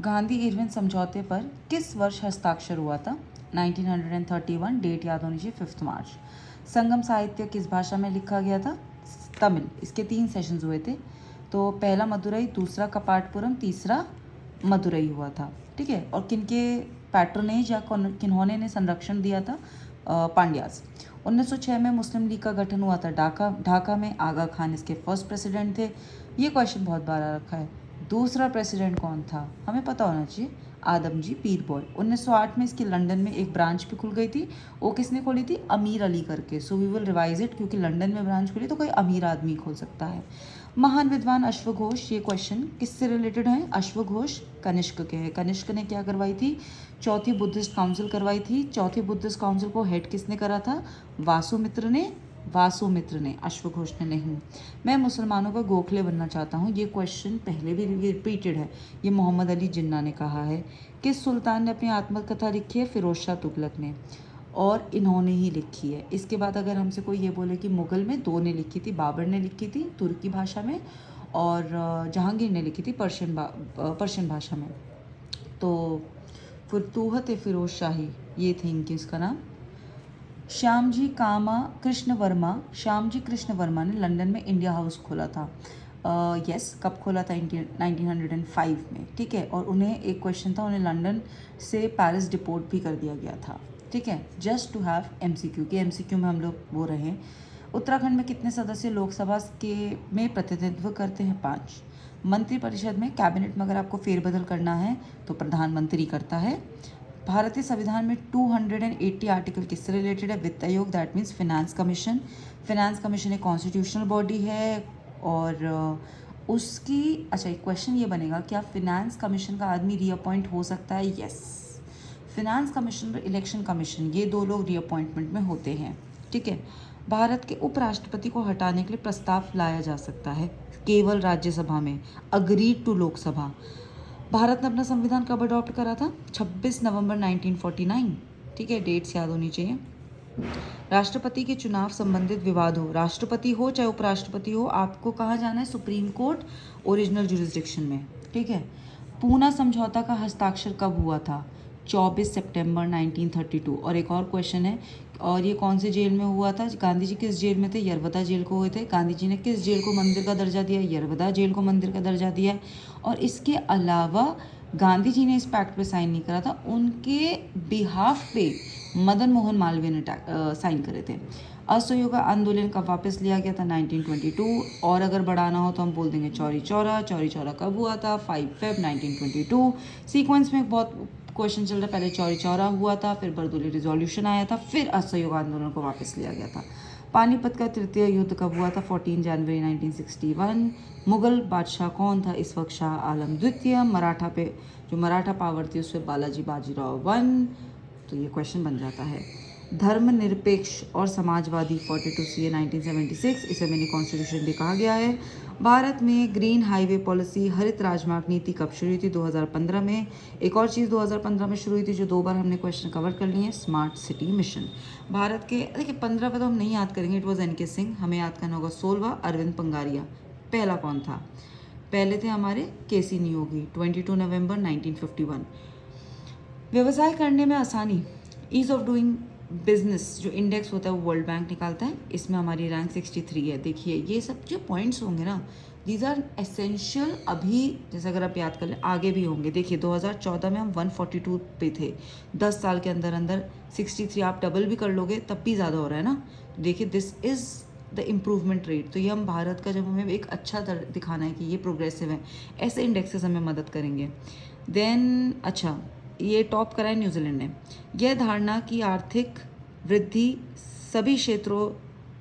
Gandhi Irwin समझौते पर किस वर्ष हस्ताक्षर हुआ था? 1931। डेट याद होनी चाहिए 5 मार्च। संगम साहित्य किस भाषा में लिखा गया था? तमिल। इसके 3 सेशंस हुए थे। तो पहला मदुरई, दूसरा कपाटपुरम, तीसरा मदुरई हुआ था। ठीक है। और किनके पैट्रोनेज या किन्होंने ने संरक्षण दिया था? पांड्यास। 1906 में मुस्लिम लीग का गठन हुआ था ढाका में। आगा खान इसके फर्स्ट प्रेसिडेंट थे। ये क्वेश्चन बहुत बार आ रखा है। दूसरा प्रेसिडेंट कौन था? हमें पता होना चाहिए। आदमजी पीर बॉय। 1908 में इसकी लंदन में एक ब्रांच भी खुल गई थी। वो किसने खोली थी? अमीर अली करके। So we will revise it, क्योंकि लंदन में ब्रांच खुली तो कोई अमीर आदमी खोल सकता है। महान विद्वान अश्वघोष, ये क्वेश्चन किससे रिलेटेड है? अश्वघोष कनिष्क के हैं। कनिष्क ने क्या करवाई थी? चौथी बुद्धिस्ट काउंसिल करवाई थी। चौथी बुद्धिस्ट काउंसिल को हेड किसने करा था? वासुमित्र ने, अश्वघोष ने नहीं। मैं मुसलमानों का गोखले बनना चाहता हूँ, ये क्वेश्चन पहले भी रिपीटेड है। ये मोहम्मद अली जिन्ना ने कहा है। किस सुल्तान ने अपनी आत्मकथा लिखी है? फिरोज शाह तुगलक ने, और इन्होंने ही लिखी है। इसके बाद अगर हमसे कोई ये बोले कि मुगल में 2 ने लिखी थी, बाबर ने लिखी थी तुर्की भाषा में, और जहांगीर ने लिखी थी पर्शियन भाषा में। तो फुतूहत फिरोज शाही, ये थे इनकी, इसका नाम। श्यामजी कृष्ण वर्मा ने लंदन में इंडिया हाउस खोला था। यस, कब खोला था? 1905 में। ठीक है। और उन्हें एक क्वेश्चन था, उन्हें लंदन से पेरिस डिपोर्ट भी कर दिया गया था। ठीक है। जस्ट टू हैव MCQ, कि MCQ में हम लोग वो रहे। उत्तराखंड में कितने सदस्य लोकसभा के में प्रतिनिधित्व करते हैं? 5। मंत्रिपरिषद में, कैबिनेट में अगर आपको फेरबदल करना है तो प्रधानमंत्री करता है। भारतीय संविधान में 280 आर्टिकल किससे रिलेटेड है? वित्त आयोग, that means finance commission. Finance commission एक कॉन्स्टिट्यूशनल बॉडी है, और उसकी एक क्वेश्चन ये बनेगा, क्या फिनेंस कमीशन का आदमी रीअपॉइंट हो सकता है? यस। फिनेंस कमीशन और इलेक्शन कमीशन, ये 2 लोग रीअपॉइंटमेंट में होते हैं। ठीक है। भारत के उपराष्ट्रपति को हटाने के लिए प्रस्ताव लाया जा सकता है केवल राज्यसभा में, अग्रीड टू लोकसभा। भारत ने अपना संविधान कब अडॉप्ट करा था? 26 नवंबर 1949। ठीक है। डेट्स याद होनी चाहिए। राष्ट्रपति के चुनाव संबंधित विवाद हो, राष्ट्रपति हो चाहे उपराष्ट्रपति हो, आपको कहाँ जाना है? सुप्रीम कोर्ट, ओरिजिनल जुरिस्डिक्शन में। ठीक है। पूना समझौता का हस्ताक्षर कब हुआ था? 24 सितंबर 1932। और एक और क्वेश्चन है, और ये कौन से जेल में हुआ था? गांधी जी किस जेल में थे? यरवदा जेल को हुए थे। गांधी जी ने किस जेल को मंदिर का दर्जा दिया? यरवदा जेल को मंदिर का दर्जा दिया। और इसके अलावा गांधी जी ने इस पैक्ट पे साइन नहीं करा था, उनके बिहाफ पे मदन मोहन मालवीय ने साइन करे थे। असहयोग आंदोलन कब वापस लिया गया था? 1922। और अगर बढ़ाना हो तो हम बोल देंगे चौरी चौरा। चौरी चौरा कब हुआ था? 5 फेब 1922। सीक्वेंस में बहुत क्वेश्चन चल रहा है, पहले चौरी चौरा हुआ था, फिर बरदोली रिजोल्यूशन आया था, फिर असहयोग आंदोलन को वापस लिया गया था। पानीपत का तृतीय युद्ध कब हुआ था? 14 जनवरी 1961। मुगल बादशाह कौन था इस वक्त? शाह आलम द्वितीय। मराठा पे जो मराठा पावर थी उस पर बालाजी बाजीराव 1। तो ये क्वेश्चन बन जाता है। धर्मनिरपेक्ष और समाजवादी 42 CA 1976, इसे मैंने कॉन्स्टिट्यूशन में कहा गया है। भारत में ग्रीन हाईवे पॉलिसी, हरित राजमार्ग नीति कब शुरू हुई थी? 2015 में। एक और चीज़ 2015 में शुरू हुई थी जो 2 बार हमने क्वेश्चन कवर कर लिए हैं, स्मार्ट सिटी मिशन। भारत के, देखिए 15 पे तो हम नहीं याद करेंगे, इट वॉज NK सिंह। हमें याद करना होगा 16वां, अरविंद पंगारिया। पहला कौन था? पहले थे हमारे KC नियोगी, 22 नवंबर 1951। व्यवसाय करने में आसानी, ईज ऑफ डूइंग बिजनेस जो इंडेक्स होता है वो वर्ल्ड बैंक निकालता है, इसमें हमारी रैंक 63 है। देखिए ये सब जो पॉइंट्स होंगे ना, दीज आर एसेंशियल। अभी जैसे अगर आप याद कर लें, आगे भी होंगे। देखिए 2014 में हम 142 पे थे, 10 साल के अंदर अंदर 63, आप डबल भी कर लोगे तब भी ज़्यादा हो रहा है ना। देखिए this is the improvement rate. तो ये हम भारत का, जब हमें एक अच्छा दिखाना है कि ये प्रोग्रेसिव है, ऐसे इंडेक्सेस हमें मदद करेंगे। देन ये टॉप करा है न्यूजीलैंड ने। यह धारणा कि आर्थिक वृद्धि सभी क्षेत्रों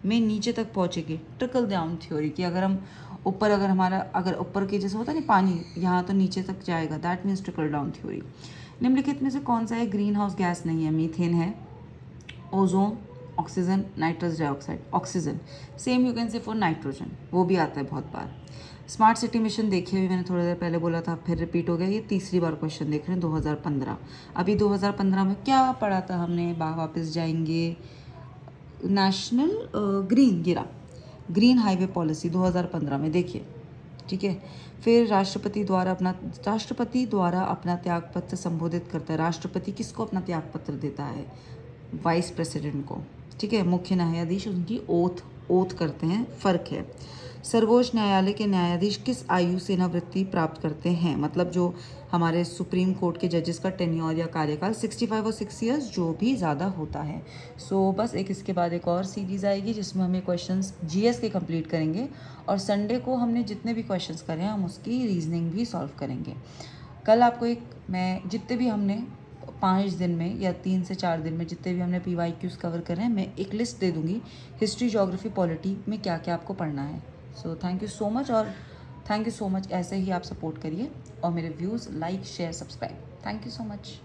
में नीचे तक पहुंचेगी, ट्रिकल डाउन थ्योरी, कि अगर हम ऊपर, अगर ऊपर के जैसे होता है ना पानी, यहाँ तो नीचे तक जाएगा, that means trickle down theory. निम्नलिखित में से कौन सा है? ग्रीन हाउस गैस नहीं है, मीथेन है, ozone, oxygen, nitrous dioxide. Oxygen same you can say for nitrogen, वो भी आता है बहुत बार। स्मार्ट सिटी मिशन देखिए, अभी मैंने थोड़ी देर पहले बोला था, फिर रिपीट हो गया। ये तीसरी बार क्वेश्चन देख रहे हैं, 2015। अभी 2015 में क्या पढ़ा था हमने? वापस जाएंगे, नेशनल ग्रीन हाईवे पॉलिसी 2015 में। देखिए ठीक है। फिर राष्ट्रपति द्वारा अपना त्याग पत्र संबोधित करता है। राष्ट्रपति किसको अपना त्याग पत्र देता है? वाइस प्रेसिडेंट को, ठीक है। मुख्य न्यायाधीश उनकी ओथ करते हैं, फ़र्क है। सर्वोच्च न्यायालय के न्यायाधीश किस आयु सेवानिवृत्ति प्राप्त करते हैं? मतलब जो हमारे सुप्रीम कोर्ट के जजेस का टेन्योर या कार्यकाल 65 और 6 ईयर्स जो भी ज़्यादा होता है। सो बस एक इसके बाद एक और सीरीज़ आएगी जिसमें हमें क्वेश्चंस जीएस के कंप्लीट करेंगे, और संडे को हमने जितने भी क्वेश्चंस करे हैं हम उसकी रीजनिंग भी सॉल्व करेंगे। कल आपको मैं जितने भी हमने 5 दिन में या 3 से 4 दिन में जितने भी हमने PYQs कवर करे हैं, मैं एक लिस्ट दे दूँगी हिस्ट्री, ज्योग्राफी, पॉलिटी में क्या क्या आपको पढ़ना है। So thank you so much, और थैंक यू सो मच, ऐसे ही आप सपोर्ट करिए और मेरे views like share subscribe. Thank you so much.